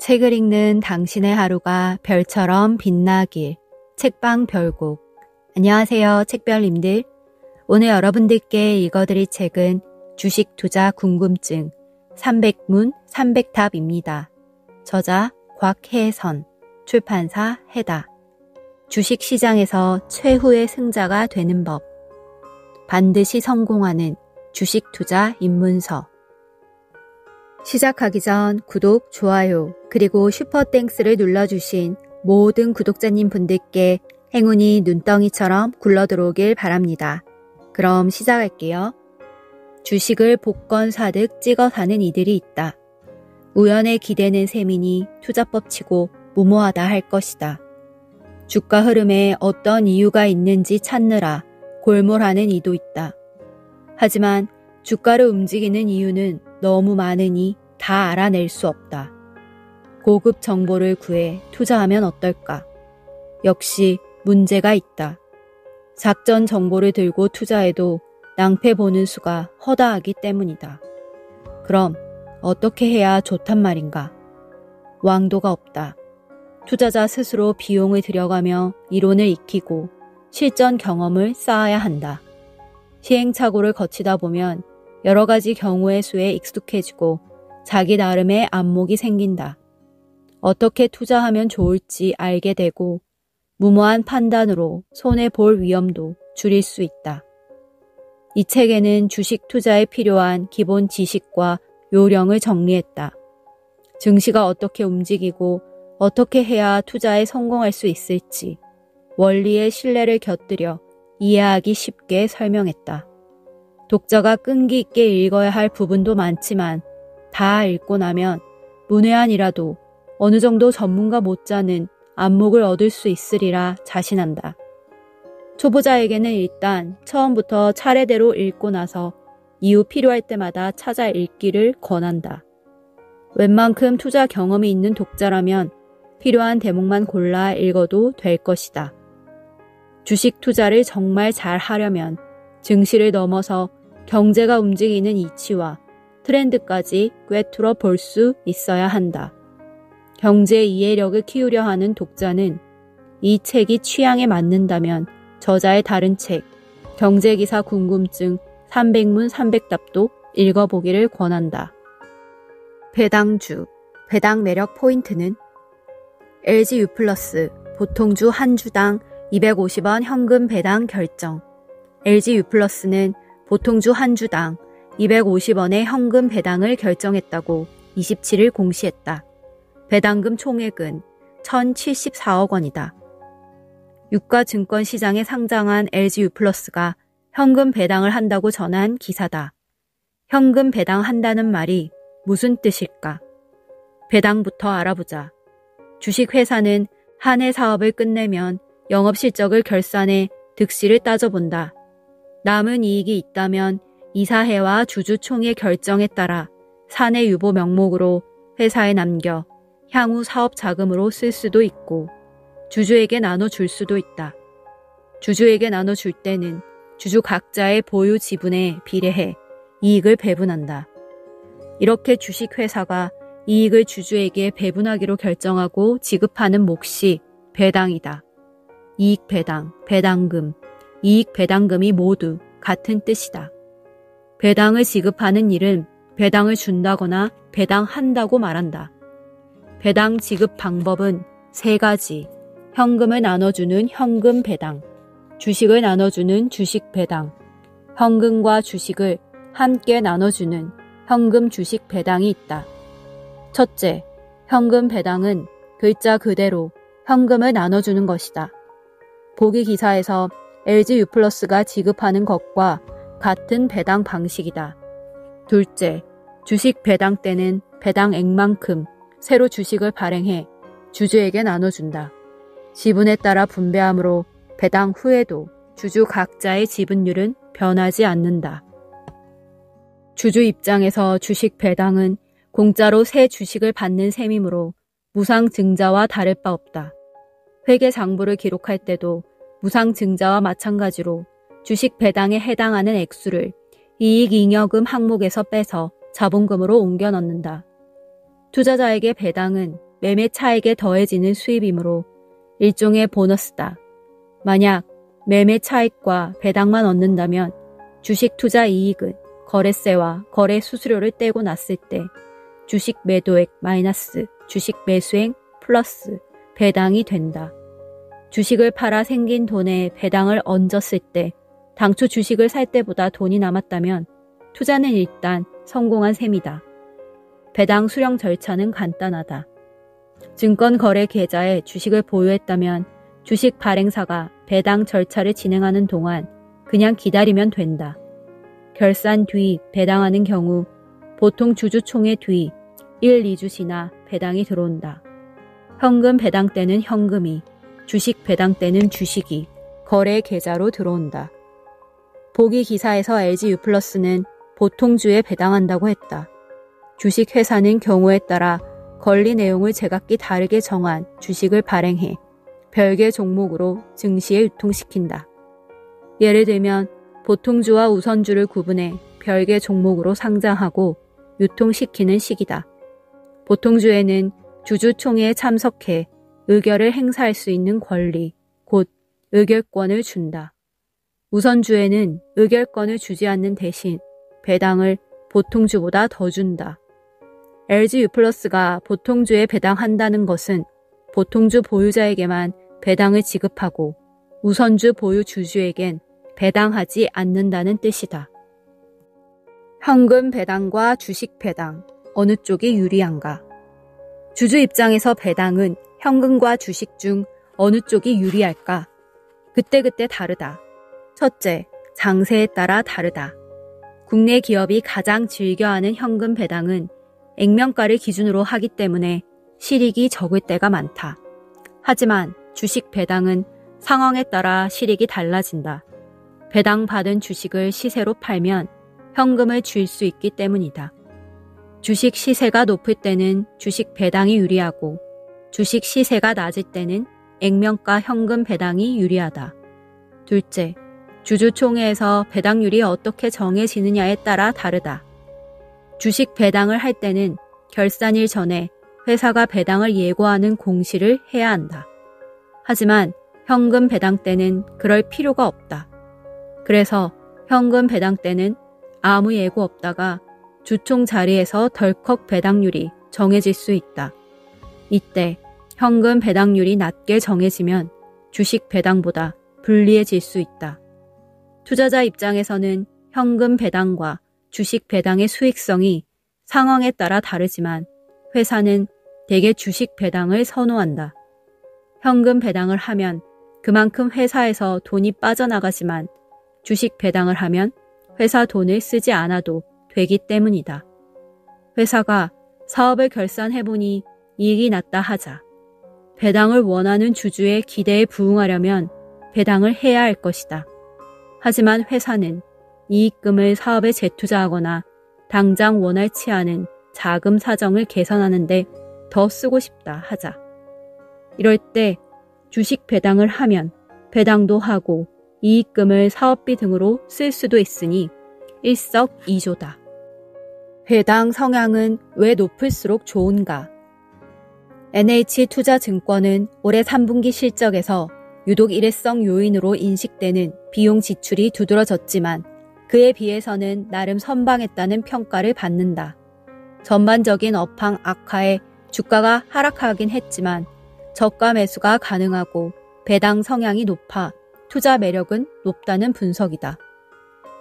책을 읽는 당신의 하루가 별처럼 빛나길. 책방 별곡. 안녕하세요, 책별님들. 오늘 여러분들께 읽어드릴 책은 주식 투자 궁금증 300문 300답입니다. 저자 곽혜선, 출판사 해다. 주식시장에서 최후의 승자가 되는 법. 반드시 성공하는 주식 투자 입문서. 시작하기 전 구독, 좋아요, 그리고 슈퍼땡스를 눌러주신 모든 구독자님 분들께 행운이 눈덩이처럼 굴러들어오길 바랍니다. 그럼 시작할게요. 주식을 복권 사듯 찍어 사는 이들이 있다. 우연에 기대는 셈이니 투자법치고 무모하다 할 것이다. 주가 흐름에 어떤 이유가 있는지 찾느라 골몰하는 이도 있다. 하지만 주가를 움직이는 이유는 너무 많으니 다 알아낼 수 없다. 고급 정보를 구해 투자하면 어떨까? 역시 문제가 있다. 작전 정보를 들고 투자해도 낭패 보는 수가 허다하기 때문이다. 그럼 어떻게 해야 좋단 말인가? 왕도가 없다. 투자자 스스로 비용을 들여가며 이론을 익히고 실전 경험을 쌓아야 한다. 시행착오를 거치다 보면 여러 가지 경우의 수에 익숙해지고 자기 나름의 안목이 생긴다. 어떻게 투자하면 좋을지 알게 되고 무모한 판단으로 손해볼 위험도 줄일 수 있다. 이 책에는 주식 투자에 필요한 기본 지식과 요령을 정리했다. 증시가 어떻게 움직이고 어떻게 해야 투자에 성공할 수 있을지 원리의 신뢰를 곁들여 이해하기 쉽게 설명했다. 독자가 끈기 있게 읽어야 할 부분도 많지만 다 읽고 나면 문외한이라도 어느 정도 전문가 못지않은 안목을 얻을 수 있으리라 자신한다. 초보자에게는 일단 처음부터 차례대로 읽고 나서 이후 필요할 때마다 찾아 읽기를 권한다. 웬만큼 투자 경험이 있는 독자라면 필요한 대목만 골라 읽어도 될 것이다. 주식 투자를 정말 잘 하려면 증시를 넘어서 경제가 움직이는 이치와 트렌드까지 꿰뚫어 볼 수 있어야 한다. 경제 이해력을 키우려 하는 독자는 이 책이 취향에 맞는다면 저자의 다른 책, 경제기사 궁금증 300문 300답도 읽어보기를 권한다. 배당주, 배당 매력 포인트는 LGU+, 보통주 한 주당 250원 현금 배당 결정. LGU+는 보통주 한 주당 250원의 현금 배당을 결정했다고 27일 공시했다. 배당금 총액은 1,074억 원이다. 유가증권시장에 상장한 LGU+가 현금 배당을 한다고 전한 기사다. 현금 배당한다는 말이 무슨 뜻일까? 배당부터 알아보자. 주식회사는 한 해 사업을 끝내면 영업실적을 결산해 득실을 따져본다. 남은 이익이 있다면 이사회와 주주총회 결정에 따라 사내 유보 명목으로 회사에 남겨 향후 사업 자금으로 쓸 수도 있고 주주에게 나눠줄 수도 있다. 주주에게 나눠줄 때는 주주 각자의 보유 지분에 비례해 이익을 배분한다. 이렇게 주식회사가 이익을 주주에게 배분하기로 결정하고 지급하는 몫이 배당이다. 이익 배당, 배당금, 이익 배당금이 모두 같은 뜻이다. 배당을 지급하는 일은 배당을 준다거나 배당한다고 말한다. 배당 지급 방법은 세 가지. 현금을 나눠주는 현금 배당, 주식을 나눠주는 주식 배당, 현금과 주식을 함께 나눠주는 현금 주식 배당이 있다. 첫째, 현금 배당은 글자 그대로 현금을 나눠주는 것이다. 보기 기사에서 LGU+가 지급하는 것과 같은 배당 방식이다. 둘째, 주식 배당 때는 배당액만큼 새로 주식을 발행해 주주에게 나눠준다. 지분에 따라 분배하므로 배당 후에도 주주 각자의 지분율은 변하지 않는다. 주주 입장에서 주식 배당은 공짜로 새 주식을 받는 셈이므로 무상증자와 다를 바 없다. 회계장부를 기록할 때도 무상증자와 마찬가지로 주식 배당에 해당하는 액수를 이익잉여금 항목에서 빼서 자본금으로 옮겨 넣는다. 투자자에게 배당은 매매 차익에 더해지는 수입이므로 일종의 보너스다. 만약 매매 차익과 배당만 얻는다면 주식 투자 이익은 거래세와 거래 수수료를 떼고 났을 때 주식 매도액 마이너스 주식 매수액 플러스 배당이 된다. 주식을 팔아 생긴 돈에 배당을 얹었을 때 당초 주식을 살 때보다 돈이 남았다면 투자는 일단 성공한 셈이다. 배당 수령 절차는 간단하다. 증권거래 계좌에 주식을 보유했다면 주식 발행사가 배당 절차를 진행하는 동안 그냥 기다리면 된다. 결산 뒤 배당하는 경우 보통 주주총회 뒤 1, 2주 지나 배당이 들어온다. 현금 배당 때는 현금이, 주식 배당 때는 주식이 거래 계좌로 들어온다. 보기 기사에서 LG유플러스는 보통주에 배당한다고 했다. 주식회사는 경우에 따라 권리 내용을 제각기 다르게 정한 주식을 발행해 별개 종목으로 증시에 유통시킨다. 예를 들면 보통주와 우선주를 구분해 별개 종목으로 상장하고 유통시키는 식이다. 보통주에는 주주총회에 참석해 의결을 행사할 수 있는 권리, 곧 의결권을 준다. 우선주에는 의결권을 주지 않는 대신 배당을 보통주보다 더 준다. LG유플러스가 보통주에 배당한다는 것은 보통주 보유자에게만 배당을 지급하고 우선주 보유 주주에겐 배당하지 않는다는 뜻이다. 현금 배당과 주식 배당, 어느 쪽이 유리한가? 주주 입장에서 배당은 현금과 주식 중 어느 쪽이 유리할까? 그때그때 다르다. 첫째, 장세에 따라 다르다. 국내 기업이 가장 즐겨하는 현금 배당은 액면가를 기준으로 하기 때문에 실익이 적을 때가 많다. 하지만 주식 배당은 상황에 따라 실익이 달라진다. 배당받은 주식을 시세로 팔면 현금을 줄 수 있기 때문이다. 주식 시세가 높을 때는 주식 배당이 유리하고 주식 시세가 낮을 때는 액면가 현금 배당이 유리하다. 둘째, 주주총회에서 배당률이 어떻게 정해지느냐에 따라 다르다. 주식 배당을 할 때는 결산일 전에 회사가 배당을 예고하는 공시를 해야 한다. 하지만 현금 배당 때는 그럴 필요가 없다. 그래서 현금 배당 때는 아무 예고 없다가 주총 자리에서 덜컥 배당률이 정해질 수 있다. 이때 현금 배당률이 낮게 정해지면 주식 배당보다 불리해질 수 있다. 투자자 입장에서는 현금 배당과 주식 배당의 수익성이 상황에 따라 다르지만 회사는 대개 주식 배당을 선호한다. 현금 배당을 하면 그만큼 회사에서 돈이 빠져나가지만 주식 배당을 하면 회사 돈을 쓰지 않아도 되기 때문이다. 회사가 사업을 결산해보니 이익이 났다 하자. 배당을 원하는 주주의 기대에 부응하려면 배당을 해야 할 것이다. 하지만 회사는 이익금을 사업에 재투자하거나 당장 원활치 않은 자금 사정을 개선하는 데 더 쓰고 싶다 하자. 이럴 때 주식 배당을 하면 배당도 하고 이익금을 사업비 등으로 쓸 수도 있으니 일석이조다. 배당 성향은 왜 높을수록 좋은가? NH투자증권은 올해 3분기 실적에서 유독 일회성 요인으로 인식되는 비용 지출이 두드러졌지만 그에 비해서는 나름 선방했다는 평가를 받는다. 전반적인 업황 악화에 주가가 하락하긴 했지만 저가 매수가 가능하고 배당 성향이 높아 투자 매력은 높다는 분석이다.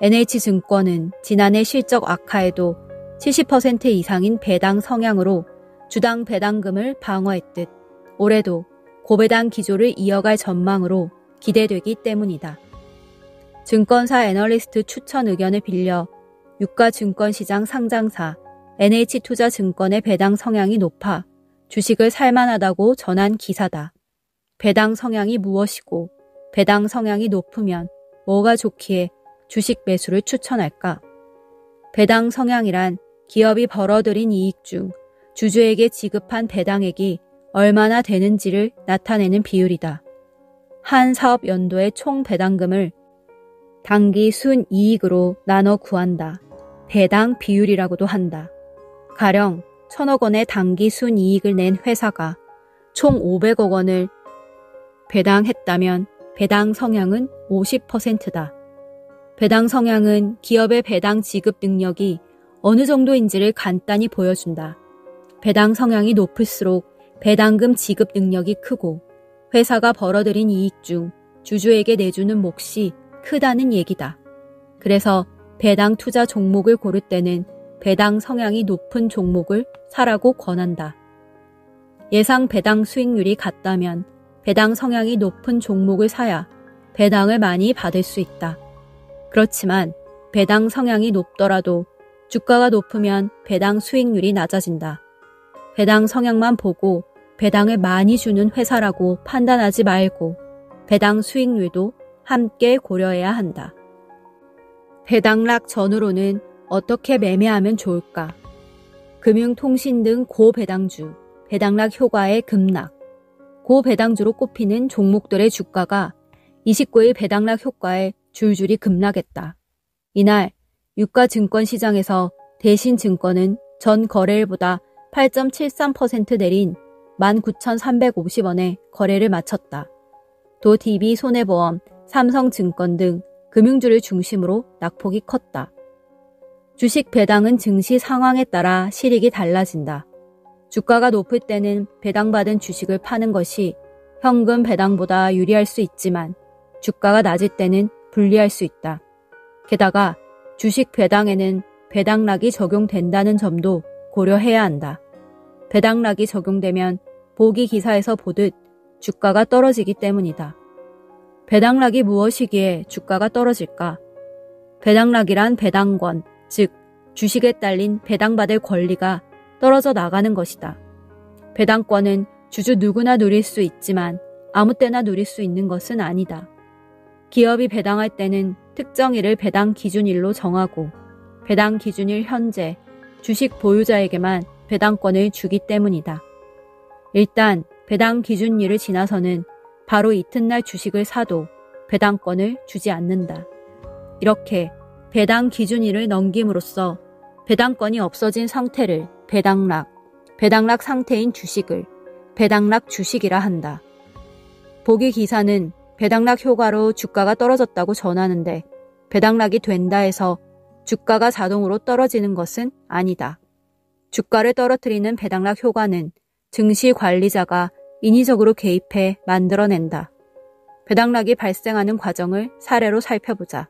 NH증권은 지난해 실적 악화에도 70% 이상인 배당 성향으로 주당 배당금을 방어했듯 올해도 고배당 기조를 이어갈 전망으로 기대되기 때문이다. 증권사 애널리스트 추천 의견을 빌려 유가증권시장 상장사 NH투자증권의 배당 성향이 높아 주식을 살만하다고 전한 기사다. 배당 성향이 무엇이고 배당 성향이 높으면 뭐가 좋기에 주식 매수를 추천할까? 배당 성향이란 기업이 벌어들인 이익 중 주주에게 지급한 배당액이 얼마나 되는지를 나타내는 비율이다. 한 사업 연도의 총 배당금을 당기 순이익으로 나눠 구한다. 배당 비율이라고도 한다. 가령 1,000억 원의 당기 순이익을 낸 회사가 총 500억 원을 배당했다면 배당 성향은 50%다. 배당 성향은 기업의 배당 지급 능력이 어느 정도인지를 간단히 보여준다. 배당 성향이 높을수록 배당금 지급 능력이 크고 회사가 벌어들인 이익 중 주주에게 내주는 몫이 크다는 얘기다. 그래서 배당 투자 종목을 고를 때는 배당 성향이 높은 종목을 사라고 권한다. 예상 배당 수익률이 같다면 배당 성향이 높은 종목을 사야 배당을 많이 받을 수 있다. 그렇지만 배당 성향이 높더라도 주가가 높으면 배당 수익률이 낮아진다. 배당 성향만 보고 배당을 많이 주는 회사라고 판단하지 말고 배당 수익률도 함께 고려해야 한다. 배당락 전후로는 어떻게 매매하면 좋을까? 금융통신 등 고배당주, 배당락 효과의 급락, 고배당주로 꼽히는 종목들의 주가가 29일 배당락 효과에 줄줄이 급락했다. 이날 유가증권시장에서 대신증권은 전 거래일보다 8.73% 내린 19,350원에 거래를 마쳤다. 또 DB손해보험, 삼성증권 등 금융주를 중심으로 낙폭이 컸다. 주식 배당은 증시 상황에 따라 실익이 달라진다. 주가가 높을 때는 배당받은 주식을 파는 것이 현금 배당보다 유리할 수 있지만 주가가 낮을 때는 불리할 수 있다. 게다가 주식 배당에는 배당락이 적용된다는 점도 고려해야 한다. 배당락이 적용되면 보기 기사에서 보듯 주가가 떨어지기 때문이다. 배당락이 무엇이기에 주가가 떨어질까? 배당락이란 배당권, 즉 주식에 딸린 배당받을 권리가 떨어져 나가는 것이다. 배당권은 주주 누구나 누릴 수 있지만 아무 때나 누릴 수 있는 것은 아니다. 기업이 배당할 때는 특정일을 배당 기준일로 정하고 배당 기준일 현재 주식 보유자에게만 배당권을 주기 때문이다. 일단 배당 기준일을 지나서는 바로 이튿날 주식을 사도 배당권을 주지 않는다. 이렇게 배당 기준일을 넘김으로써 배당권이 없어진 상태를 배당락, 배당락 상태인 주식을 배당락 주식이라 한다. 보기 기사는 배당락 효과로 주가가 떨어졌다고 전하는데 배당락이 된다 해서 주가가 자동으로 떨어지는 것은 아니다. 주가를 떨어뜨리는 배당락 효과는 증시 관리자가 인위적으로 개입해 만들어낸다. 배당락이 발생하는 과정을 사례로 살펴보자.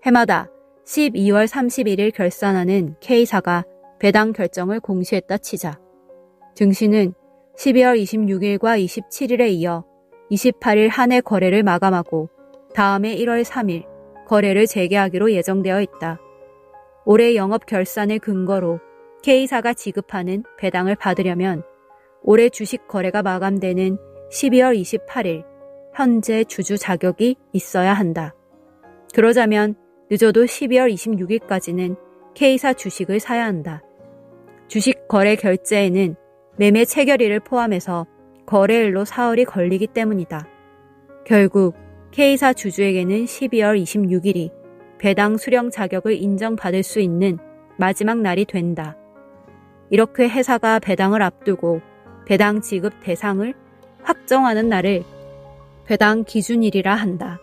해마다 12월 31일 결산하는 K사가 배당 결정을 공시했다 치자. 증시는 12월 26일과 27일에 이어 28일 한 해 거래를 마감하고 다음해 1월 3일 거래를 재개하기로 예정되어 있다. 올해 영업 결산을 근거로 K사가 지급하는 배당을 받으려면 올해 주식 거래가 마감되는 12월 28일 현재 주주 자격이 있어야 한다. 그러자면 늦어도 12월 26일까지는 K사 주식을 사야 한다. 주식 거래 결제에는 매매 체결일을 포함해서 거래일로 사흘이 걸리기 때문이다. 결국 K사 주주에게는 12월 26일이 배당 수령 자격을 인정받을 수 있는 마지막 날이 된다. 이렇게 회사가 배당을 앞두고 배당 지급 대상을 확정하는 날을 배당 기준일이라 한다.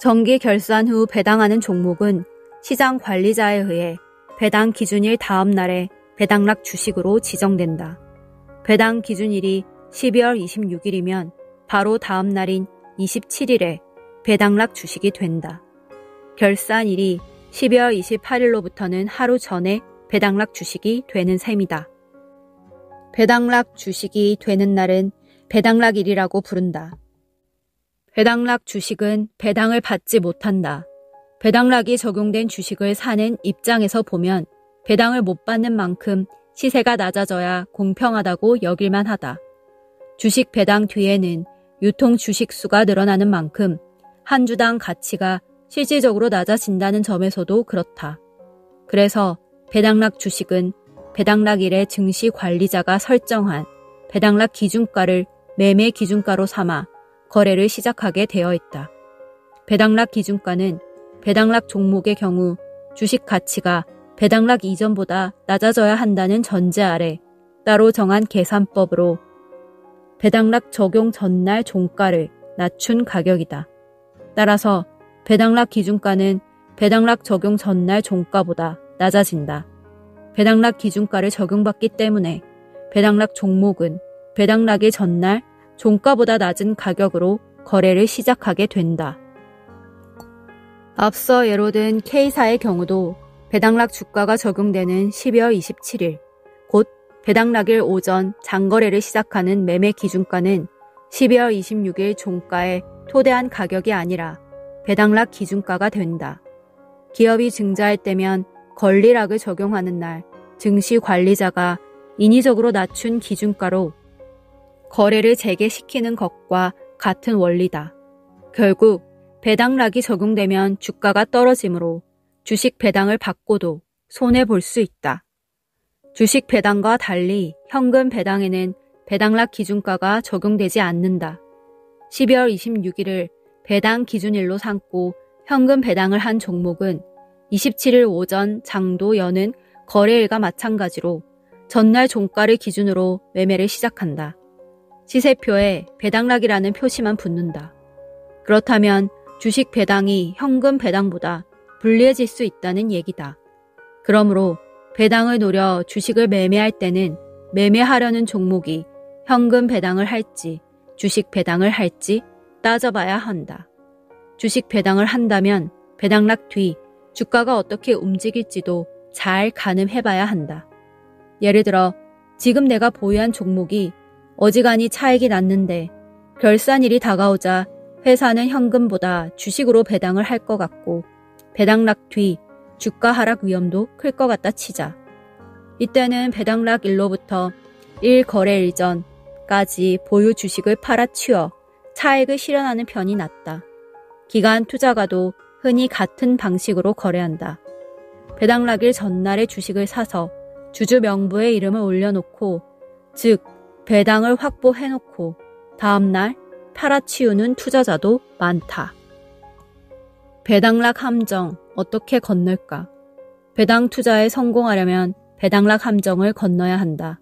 정기 결산 후 배당하는 종목은 시장 관리자에 의해 배당 기준일 다음 날에 배당락 주식으로 지정된다. 배당 기준일이 12월 26일이면 바로 다음 날인 27일에 배당락 주식이 된다. 결산일이 12월 28일로부터는 하루 전에 배당락 주식이 되는 셈이다. 배당락 주식이 되는 날은 배당락일이라고 부른다. 배당락 주식은 배당을 받지 못한다. 배당락이 적용된 주식을 사는 입장에서 보면 배당을 못 받는 만큼 시세가 낮아져야 공평하다고 여길만 하다. 주식 배당 뒤에는 유통 주식 수가 늘어나는 만큼 한 주당 가치가 실질적으로 낮아진다는 점에서도 그렇다. 그래서 배당락 주식은 배당락일에 증시 관리자가 설정한 배당락 기준가를 매매 기준가로 삼아 거래를 시작하게 되어 있다. 배당락 기준가는 배당락 종목의 경우 주식 가치가 배당락 이전보다 낮아져야 한다는 전제 아래 따로 정한 계산법으로 배당락 적용 전날 종가를 낮춘 가격이다. 따라서 배당락 기준가는 배당락 적용 전날 종가보다 낮아진다. 배당락 기준가를 적용받기 때문에 배당락 종목은 배당락의 전날 종가보다 낮은 가격으로 거래를 시작하게 된다. 앞서 예로 든 K사의 경우도 배당락 주가가 적용되는 12월 27일, 곧 배당락일 오전 장거래를 시작하는 매매 기준가는 12월 26일 종가에 토대한 가격이 아니라 배당락 기준가가 된다. 기업이 증자할 때면 권리락을 적용하는 날 증시 관리자가 인위적으로 낮춘 기준가로 거래를 재개시키는 것과 같은 원리다. 결국 배당락이 적용되면 주가가 떨어지므로 주식 배당을 받고도 손해볼 수 있다. 주식 배당과 달리 현금 배당에는 배당락 기준가가 적용되지 않는다. 12월 26일을 배당 기준일로 삼고 현금 배당을 한 종목은 27일 오전 장도 여는 거래일과 마찬가지로 전날 종가를 기준으로 매매를 시작한다. 시세표에 배당락이라는 표시만 붙는다. 그렇다면 주식 배당이 현금 배당보다 불리해질 수 있다는 얘기다. 그러므로 배당을 노려 주식을 매매할 때는 매매하려는 종목이 현금 배당을 할지 주식 배당을 할지 따져봐야 한다. 주식 배당을 한다면 배당락 뒤 주가가 어떻게 움직일지도 잘 가늠해봐야 한다. 예를 들어 지금 내가 보유한 종목이 어지간히 차익이 났는데 결산일이 다가오자 회사는 현금보다 주식으로 배당을 할 것 같고 배당락 뒤 주가 하락 위험도 클 것 같다 치자. 이때는 배당락 일로부터 1거래일 전까지 보유 주식을 팔아치워 차익을 실현하는 편이 낫다. 기관 투자가도 흔히 같은 방식으로 거래한다. 배당락일 전날에 주식을 사서 주주 명부에 이름을 올려놓고 즉 배당을 확보해놓고 다음날 팔아치우는 투자자도 많다. 배당락 함정 어떻게 건널까? 배당 투자에 성공하려면 배당락 함정을 건너야 한다.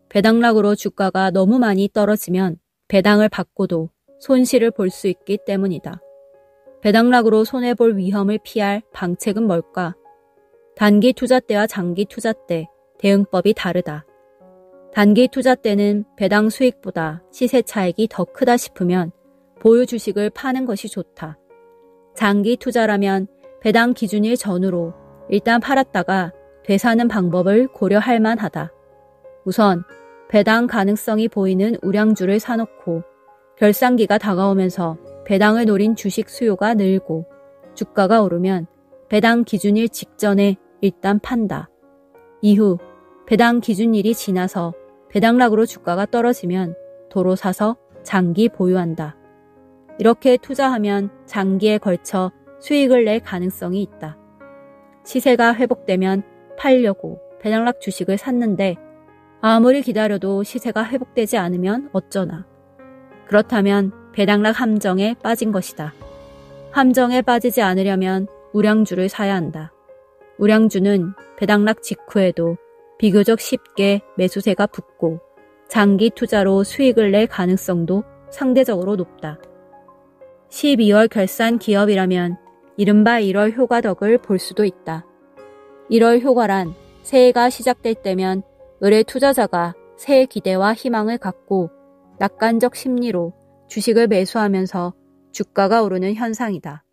배당락으로 주가가 너무 많이 떨어지면 배당을 받고도 손실을 볼 수 있기 때문이다. 배당락으로 손해볼 위험을 피할 방책은 뭘까? 단기 투자 때와 장기 투자 때 대응법이 다르다. 단기 투자 때는 배당 수익보다 시세 차익이 더 크다 싶으면 보유 주식을 파는 것이 좋다. 장기 투자라면 배당 기준일 전후로 일단 팔았다가 되사는 방법을 고려할 만하다. 우선 배당 가능성이 보이는 우량주를 사놓고 결산기가 다가오면서 배당을 노린 주식 수요가 늘고 주가가 오르면 배당 기준일 직전에 일단 판다. 이후 배당 기준일이 지나서 배당락으로 주가가 떨어지면 도로 사서 장기 보유한다. 이렇게 투자하면 장기에 걸쳐 수익을 낼 가능성이 있다. 시세가 회복되면 팔려고 배당락 주식을 샀는데 아무리 기다려도 시세가 회복되지 않으면 어쩌나. 그렇다면 배당락 함정에 빠진 것이다. 함정에 빠지지 않으려면 우량주를 사야 한다. 우량주는 배당락 직후에도 비교적 쉽게 매수세가 붙고 장기 투자로 수익을 낼 가능성도 상대적으로 높다. 12월 결산 기업이라면 이른바 1월 효과덕을 볼 수도 있다. 1월 효과란 새해가 시작될 때면 의뢰 투자자가 새해 기대와 희망을 갖고 낙관적 심리로 주식을 매수하면서 주가가 오르는 현상이다.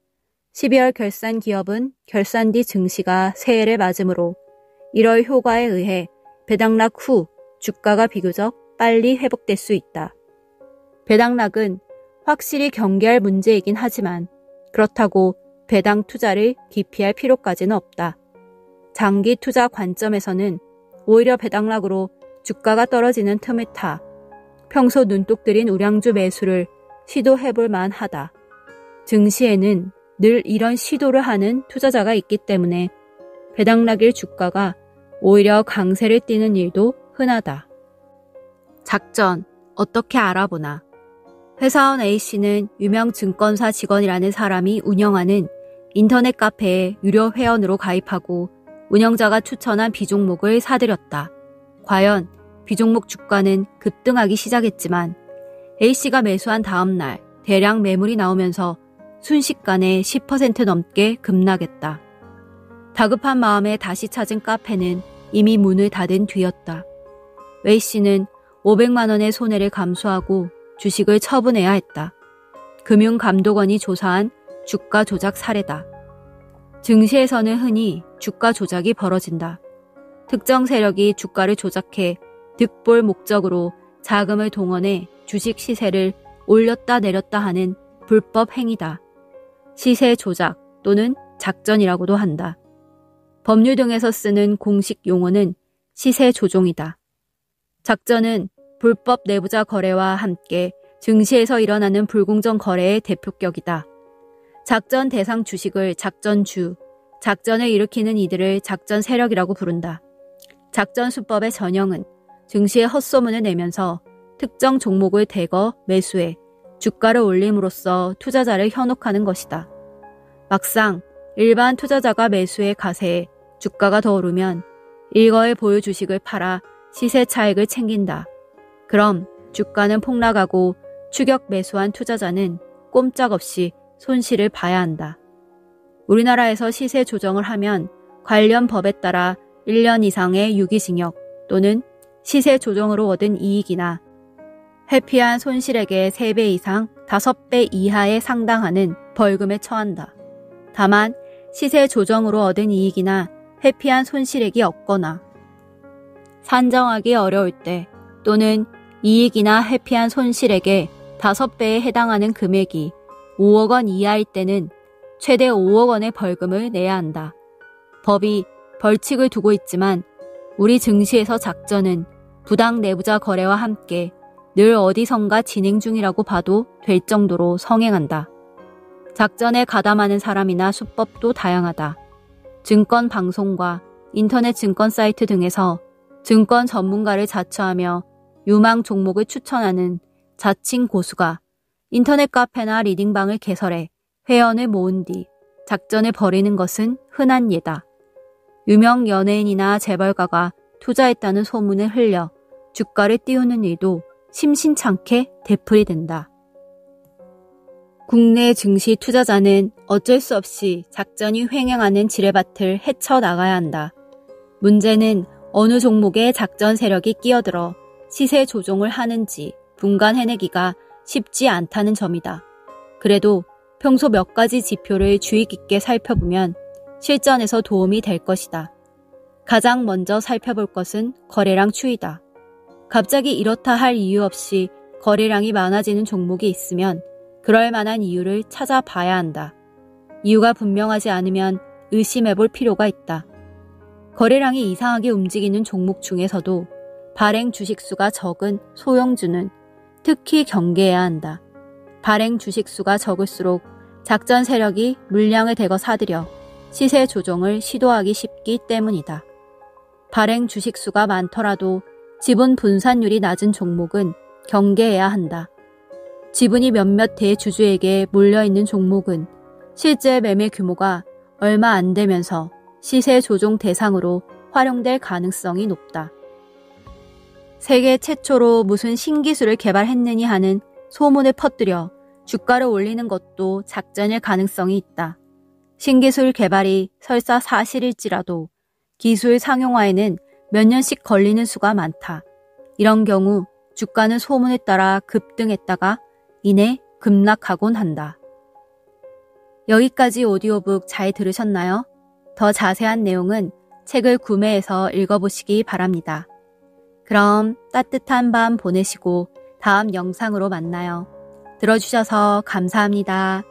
12월 결산 기업은 결산 뒤 증시가 새해를 맞으므로 1월 효과에 의해 배당락 후 주가가 비교적 빨리 회복될 수 있다. 배당락은 확실히 경계할 문제이긴 하지만 그렇다고 배당 투자를 기피할 필요까지는 없다. 장기 투자 관점에서는 오히려 배당락으로 주가가 떨어지는 틈을 타 평소 눈독 들인 우량주 매수를 시도해볼 만하다. 증시에는 늘 이런 시도를 하는 투자자가 있기 때문에 배당락일 주가가 오히려 강세를 띠는 일도 흔하다. 작전 어떻게 알아보나? 회사원 A씨는 유명 증권사 직원이라는 사람이 운영하는 인터넷 카페에 유료 회원으로 가입하고 운영자가 추천한 비종목을 사들였다. 과연 비종목 주가는 급등하기 시작했지만 A씨가 매수한 다음 날 대량 매물이 나오면서 순식간에 10% 넘게 급락했다. 다급한 마음에 다시 찾은 카페는 이미 문을 닫은 뒤였다. A씨는 500만 원의 손해를 감수하고 주식을 처분해야 했다. 금융감독원이 조사한 주가 조작 사례다. 증시에서는 흔히 주가 조작이 벌어진다. 특정 세력이 주가를 조작해 득볼 목적으로 자금을 동원해 주식 시세를 올렸다 내렸다 하는 불법 행위다. 시세 조작 또는 작전이라고도 한다. 법률 등에서 쓰는 공식 용어는 시세 조종이다. 작전은 불법 내부자 거래와 함께 증시에서 일어나는 불공정 거래의 대표격이다. 작전 대상 주식을 작전주, 작전을 일으키는 이들을 작전 세력이라고 부른다. 작전 수법의 전형은 증시에 헛소문을 내면서 특정 종목을 대거 매수해 주가를 올림으로써 투자자를 현혹하는 것이다. 막상 일반 투자자가 매수해 가세해 주가가 더 오르면 일거에 보유 주식을 팔아 시세 차익을 챙긴다. 그럼 주가는 폭락하고 추격 매수한 투자자는 꼼짝없이 손실을 봐야 한다. 우리나라에서 시세 조정을 하면 관련 법에 따라 1년 이상의 유기징역 또는 시세 조정으로 얻은 이익이나 회피한 손실액의 3배 이상 5배 이하에 상당하는 벌금에 처한다. 다만 시세 조정으로 얻은 이익이나 회피한 손실액이 없거나 산정하기 어려울 때 또는 이익이나 회피한 손실액의 5배에 해당하는 금액이 5억 원 이하일 때는 최대 5억 원의 벌금을 내야 한다. 법이 벌칙을 두고 있지만 우리 증시에서 작전은 부당 내부자 거래와 함께 늘 어디선가 진행 중이라고 봐도 될 정도로 성행한다. 작전에 가담하는 사람이나 수법도 다양하다. 증권 방송과 인터넷 증권 사이트 등에서 증권 전문가를 자처하며 유망 종목을 추천하는 자칭 고수가 인터넷 카페나 리딩방을 개설해 회원을 모은 뒤 작전을 벌이는 것은 흔한 예다. 유명 연예인이나 재벌가가 투자했다는 소문을 흘려 주가를 띄우는 일도 심심찮게 되풀이된다. 국내 증시 투자자는 어쩔 수 없이 작전이 횡행하는 지뢰밭을 헤쳐나가야 한다. 문제는 어느 종목에 작전 세력이 끼어들어 시세 조종을 하는지 분간해내기가 쉽지 않다는 점이다. 그래도 평소 몇 가지 지표를 주의 깊게 살펴보면 실전에서 도움이 될 것이다. 가장 먼저 살펴볼 것은 거래량 추이다. 갑자기 이렇다 할 이유 없이 거래량이 많아지는 종목이 있으면 그럴 만한 이유를 찾아봐야 한다. 이유가 분명하지 않으면 의심해볼 필요가 있다. 거래량이 이상하게 움직이는 종목 중에서도 발행 주식수가 적은 소형주는 특히 경계해야 한다. 발행 주식수가 적을수록 작전 세력이 물량을 대거 사들여 시세 조정을 시도하기 쉽기 때문이다. 발행 주식수가 많더라도 지분 분산율이 낮은 종목은 경계해야 한다. 지분이 몇몇 대주주에게 몰려있는 종목은 실제 매매 규모가 얼마 안 되면서 시세 조종 대상으로 활용될 가능성이 높다. 세계 최초로 무슨 신기술을 개발했느니 하는 소문을 퍼뜨려 주가를 올리는 것도 작전일 가능성이 있다. 신기술 개발이 설사 사실일지라도 기술 상용화에는 몇 년씩 걸리는 수가 많다. 이런 경우 주가는 소문에 따라 급등했다가 이내 급락하곤 한다. 여기까지 오디오북 잘 들으셨나요? 더 자세한 내용은 책을 구매해서 읽어보시기 바랍니다. 그럼 따뜻한 밤 보내시고 다음 영상으로 만나요. 들어주셔서 감사합니다.